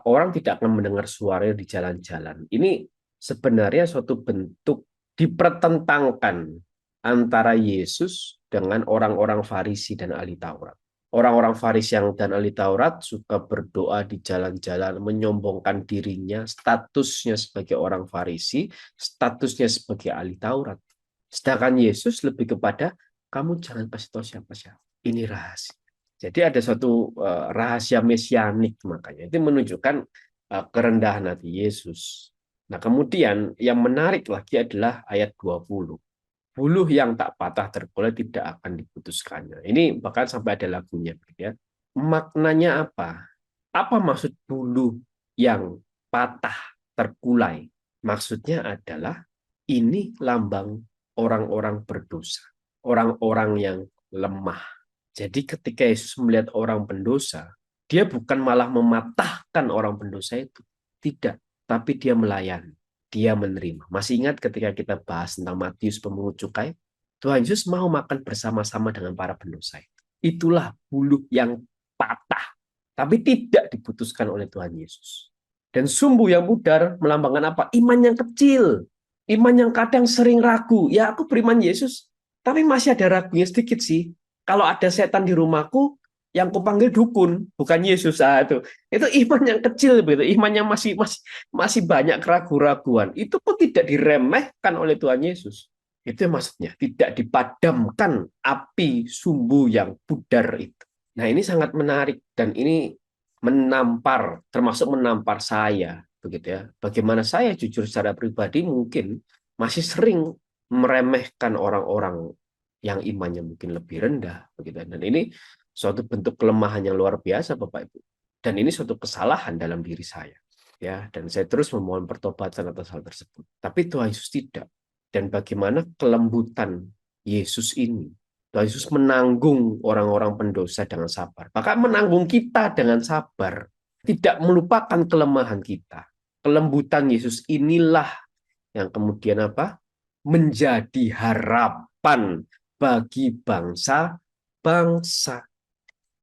orang tidak akan mendengar suaranya di jalan-jalan. Ini sebenarnya suatu bentuk dipertentangkan antara Yesus dengan orang-orang Farisi dan ahli Taurat. Orang-orang Farisi dan ahli Taurat suka berdoa di jalan-jalan, menyombongkan dirinya, statusnya sebagai orang Farisi, statusnya sebagai ahli Taurat. Sedangkan Yesus lebih kepada, kamu jangan kasih tahu siapa-siapa. Ini rahasia. Jadi ada suatu rahasia mesianik, makanya itu menunjukkan kerendahan hati Yesus. Nah, kemudian yang menarik lagi adalah ayat 20. Buluh yang tak patah terkulai tidak akan diputuskannya. Ini bahkan sampai ada lagunya, ya. Maknanya apa? Apa maksud buluh yang patah terkulai? Maksudnya adalah ini lambang orang-orang berdosa, orang-orang yang lemah. Jadi ketika Yesus melihat orang pendosa, dia bukan malah mematahkan orang pendosa itu. Tidak, tapi dia melayani. Dia menerima. Masih ingat ketika kita bahas tentang Matius pemungut cukai? Tuhan Yesus mau makan bersama-sama dengan para pendosa itu. Itulah buluh yang patah, tapi tidak diputuskan oleh Tuhan Yesus. Dan sumbu yang pudar melambangkan apa? Iman yang kecil. Iman yang kadang sering ragu. Ya aku beriman Yesus, tapi masih ada ragunya sedikit sih. Kalau ada setan di rumahku, yang kupanggil dukun, bukan Yesus. Itu iman yang kecil, begitu. Iman yang masih banyak keraguan-raguan. Itu pun tidak diremehkan oleh Tuhan Yesus. Itu maksudnya, tidak dipadamkan api sumbu yang pudar itu. Nah, ini sangat menarik dan ini menampar, termasuk menampar saya, begitu ya. Bagaimana saya jujur secara pribadi mungkin masih sering meremehkan orang-orang yang imannya mungkin lebih rendah, begitu. Dan ini suatu bentuk kelemahan yang luar biasa, Bapak Ibu. Dan ini suatu kesalahan dalam diri saya, ya. Dan saya terus memohon pertobatan atas hal tersebut. Tapi Tuhan Yesus tidak. Dan bagaimana kelembutan Yesus ini, Tuhan Yesus menanggung orang-orang pendosa dengan sabar. Bahkan menanggung kita dengan sabar. Tidak melupakan kelemahan kita. Kelembutan Yesus inilah yang kemudian apa? Menjadi harapan bagi bangsa-bangsa.